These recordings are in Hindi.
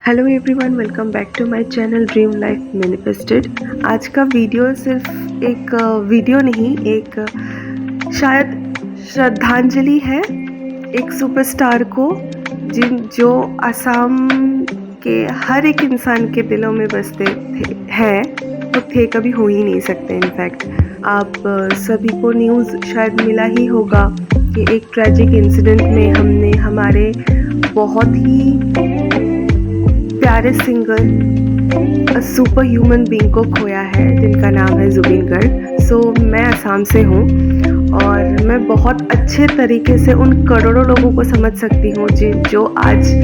Hello everyone, welcome back to my channel dream life manifested. आज का वीडियो सिर्फ एक वीडियो नहीं, एक शायद श्रद्धांजलि है एक सुपरस्टार को जो असम के हर एक इंसान के दिलों में बसते हैं। वो थे, कभी हो ही नहीं सकते। इनफैक्ट आप सभी को न्यूज़ शायद मिला ही होगा कि एक ट्रैजिक इंसिडेंट में हमने हमारे बहुत ही प्यारे सिंगर सुपर ह्यूमन बीइंग को खोया है, जिनका नाम है जुबिन गर्ग। मैं असम से हूँ और मैं बहुत अच्छे तरीके से उन करोड़ों लोगों को समझ सकती हूँ जो आज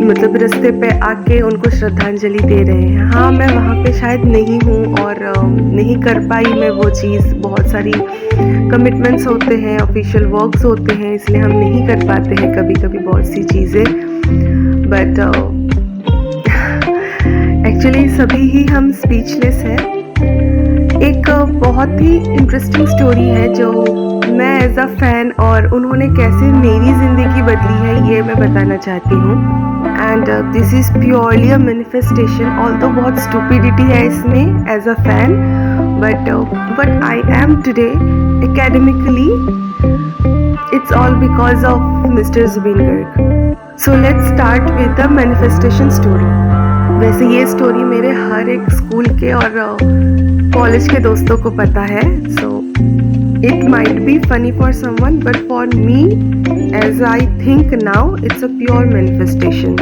मतलब रास्ते पे आके उनको श्रद्धांजलि दे रहे हैं। हाँ, मैं वहाँ पे शायद नहीं हूँ और नहीं कर पाई मैं वो चीज़। बहुत सारी कमिटमेंट्स होते हैं, ऑफिशियल वर्क्स होते हैं, इसलिए हम नहीं कर पाते हैं कभी कभी बहुत सी चीज़ें। बट एक्चुअली सभी ही हम स्पीचलेस हैं। एक बहुत ही इंटरेस्टिंग स्टोरी है जो मैं एज अ फैन और उन्होंने कैसे मेरी ज़िंदगी बदली है ये मैं बताना चाहती हूँ। And this is purely a manifestation, although बहुत स्टूपिडिटी है इसमें as a fan, but I am today academically. It's all because of Mr. Zubin Garg. So let's start with the manifestation story. वैसे ये स्टोरी मेरे हर एक स्कूल के और कॉलेज के दोस्तों को पता है। So it might be funny for someone, but for me, as I think now, it's a pure manifestation.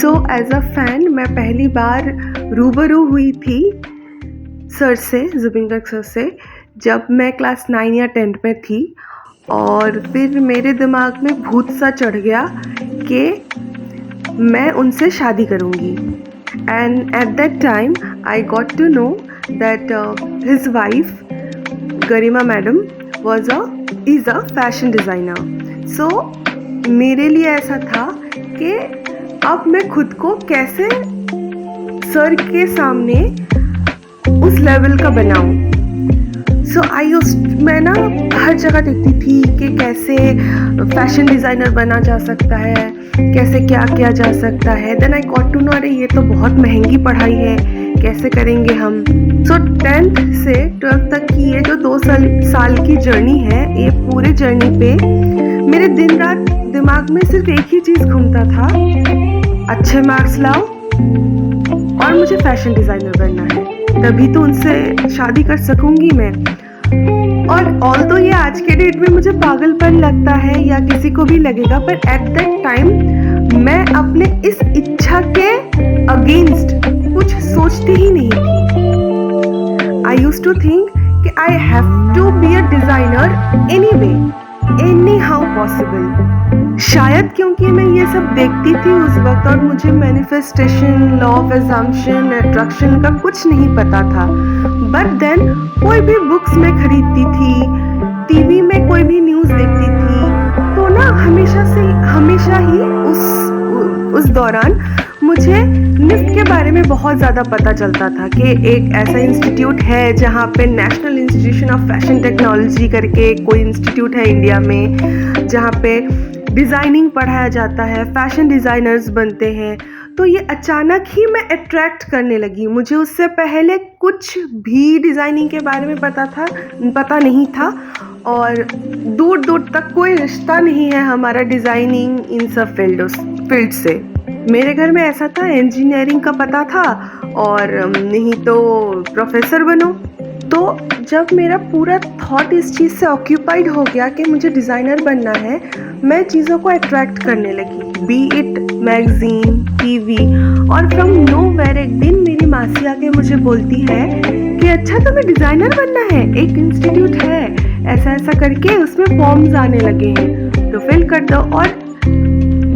So as a fan, मैं पहली बार रूबरू हुई थी सर से, जुबिन गर्ग सर से, जब मैं क्लास 9 या 10 में थी। और फिर मेरे दिमाग में भूत सा चढ़ गया कि मैं उनसे शादी करूँगी। And at that time I got to know that his wife Garima madam is a fashion designer. So मेरे लिए ऐसा था कि अब मैं खुद को कैसे सर के सामने उस लेवल का बनाऊँ। मैं ना हर जगह देखती थी कि कैसे फैशन डिज़ाइनर बना जा सकता है, कैसे क्या किया जा सकता है। Then I got to know, अरे ये तो बहुत महंगी पढ़ाई है, कैसे करेंगे हम। 10th से 12th तक की ये जो 2 साल की जर्नी है, ये पूरे जर्नी पे मेरे दिन रात दिमाग में सिर्फ एक ही चीज़ घूमता था, अच्छे मार्क्स लाओ और मुझे फैशन डिज़ाइनर बनना है, तभी तो उनसे शादी कर सकूंगी मैं। और ऑल्दो ये आज के डेट में मुझे पागलपन लगता है या किसी को भी लगेगा, पर एट दैट टाइम मैं अपने इस इच्छा के अगेंस्ट कुछ सोचती ही नहीं थी। आई यूज्ड टू थिंक कि I have to be a designer anyway, anyhow possible. शायद क्योंकि मैं ये सब देखती थी उस वक्त और मुझे manifestation, law of assumption, attraction का कुछ नहीं पता था। बट देन कोई भी बुक्स में खरीदती थी, टीवी में कोई भी न्यूज़ देखती थी, तो ना हमेशा ही उस दौरान मुझे निफ्ट के बारे में बहुत ज़्यादा पता चलता था कि एक ऐसा इंस्टीट्यूट है जहाँ पे national institution of fashion technology करके कोई इंस्टीट्यूट है इंडिया में, जहाँ पे डिज़ाइनिंग पढ़ाया जाता है, फैशन डिज़ाइनर्स बनते हैं। तो ये अचानक ही मैं अट्रैक्ट करने लगी। मुझे उससे पहले कुछ भी डिज़ाइनिंग के बारे में पता नहीं था और दूर दूर तक कोई रिश्ता नहीं है हमारा डिज़ाइनिंग इन सब फील्ड से। मेरे घर में ऐसा था, इंजीनियरिंग का पता था और नहीं तो प्रोफेसर बनो। तो जब मेरा पूरा थॉट इस चीज़ से ऑक्यूपाइड हो गया कि मुझे डिज़ाइनर बनना है, मैं चीज़ों को अट्रैक्ट करने लगी, बी इट मैगज़ीन, टीवी। और फ्रॉम नोवेयर एक दिन मेरी मासी आके मुझे बोलती है कि अच्छा तुम्हें डिज़ाइनर बनना है, एक इंस्टीट्यूट है ऐसा ऐसा करके, उसमें फॉर्म्स आने लगे हैं, तो फिल कर दो। और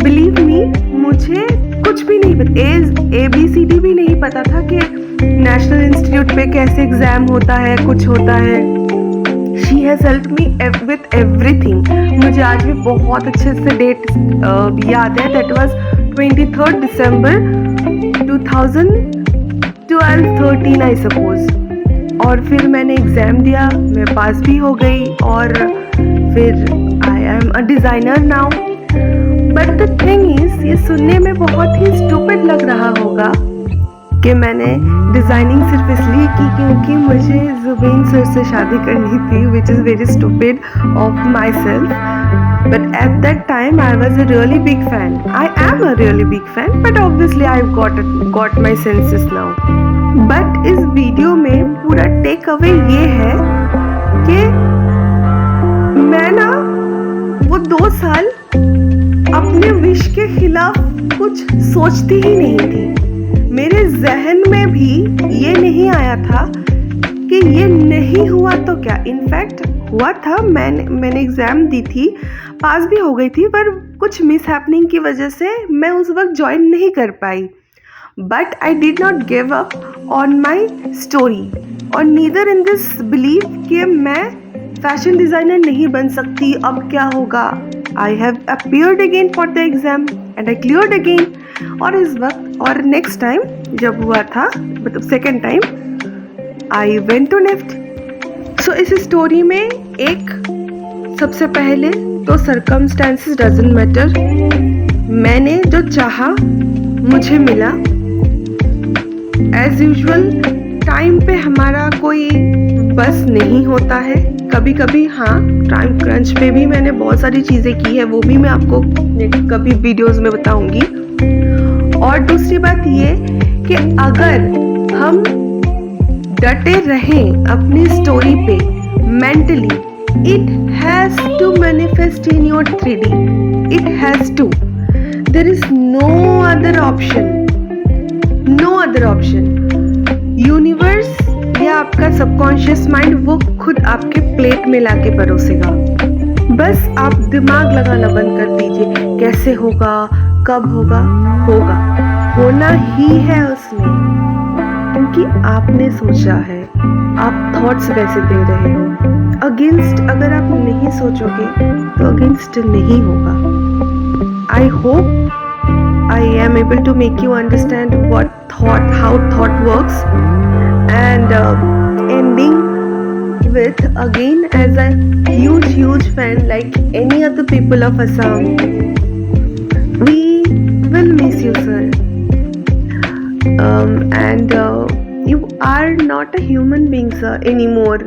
बिलीव मी, मुझे कुछ भी नहीं पता, ABCD भी नहीं पता था कि नेशनल इंस्टीट्यूट पे कैसे एग्ज़ाम होता है, कुछ होता है। She has helped me with everything. मुझे आज भी बहुत अच्छे से डेट याद है, that was 23 December 2013 I suppose. और फिर मैंने एग्ज़ाम दिया, मैं पास भी हो गई और फिर I am a designer now. But but the thing is, ये सुनने में बहुत ही स्टूपिड लग रहा होगा कि मैंने डिज़ाइनिंग सिर्फ इसलिए की क्योंकि मुझे जुबेन सर से शादी करनी थी, which is very stupid of my self. But at that time I was a really big fan. I am a really big fan, but obviously I've got my senses now. But इस वीडियो में पूरा टेक अवे ये है कि मैं ना वो 2 साल अपने विश के खिलाफ कुछ सोचती ही नहीं थी. मेरे जहन में भी ये नहीं आया था कि ये नहीं हुआ तो क्या. इनफैक्ट हुआ था, मैंने एग्ज़ाम दी थी, पास भी हो गई थी, पर कुछ मिस हैपनिंग की वजह से मैं उस वक्त ज्वाइन नहीं कर पाई. But I did not give up on my story और नीदर इन दिस बिलीव कि मैं फैशन डिज़ाइनर नहीं बन सकती. अब क्या होगा. I have appeared again for the exam and I cleared again. और इस वक्त और नेक्स्ट टाइम जब हुआ था, मतलब second time, I went to NIFT. So इस स्टोरी में एक, सबसे पहले तो सर्कमस्टेंसेस डजंट मैटर. मैंने जो चाहा मुझे मिला. एज यूजुअल टाइम पे हमारा कोई बस नहीं होता है. कभी कभी हाँ, टाइम क्रंच पे भी मैंने बहुत सारी चीज़ें की है, वो भी मैं आपको कभी वीडियोस में बताऊंगी. और दूसरी बात ये कि अगर हम डटे रहें अपनी स्टोरी पे mentally, it has to manifest in your 3D. It has to. There is no other option. No other option. Universe या आपका सबकॉन्शियस माइंड वो खुद आपके प्लेट में लाके परोसेगा. बस आप दिमाग लगाना बंद कर दीजिए. कैसे होगा, कब होगा, होगा, होना ही है उसमें, क्योंकि आपने सोचा है. आप थॉट्स वैसे दे रहे हो. अगेंस्ट अगर आप नहीं सोचोगे तो अगेंस्ट नहीं होगा. I hope I am able to make you understand what thought, how thought works. And ending with again, as a huge fan like any other people of Assam, we will miss you, sir. And you are not a human being, sir, anymore.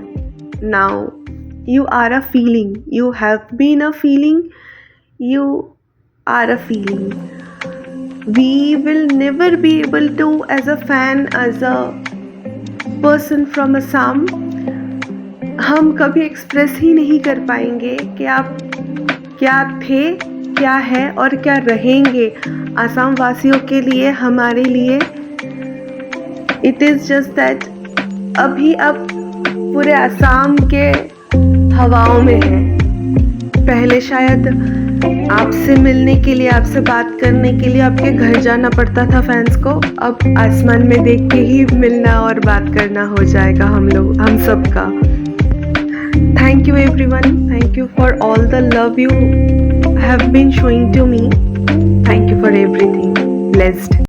Now you are a feeling. You have been a feeling. You are a feeling. We will never be able to, as a fan, as a person from Assam, हम कभी एक्सप्रेस ही नहीं कर पाएंगे कि आप क्या थे, क्या है और क्या रहेंगे आसाम वासियों के लिए, हमारे लिए. इट इज़ जस्ट दैट अभी आप पूरे आसाम के हवाओं में हैं. पहले शायद आपसे मिलने के लिए, आपसे बात करने के लिए आपके घर जाना पड़ता था फैंस को. अब आसमान में देख के ही मिलना और बात करना हो जाएगा हम सब का. Thank you everyone. Thank you for all the love you have been showing to me. Thank you for everything. Blessed.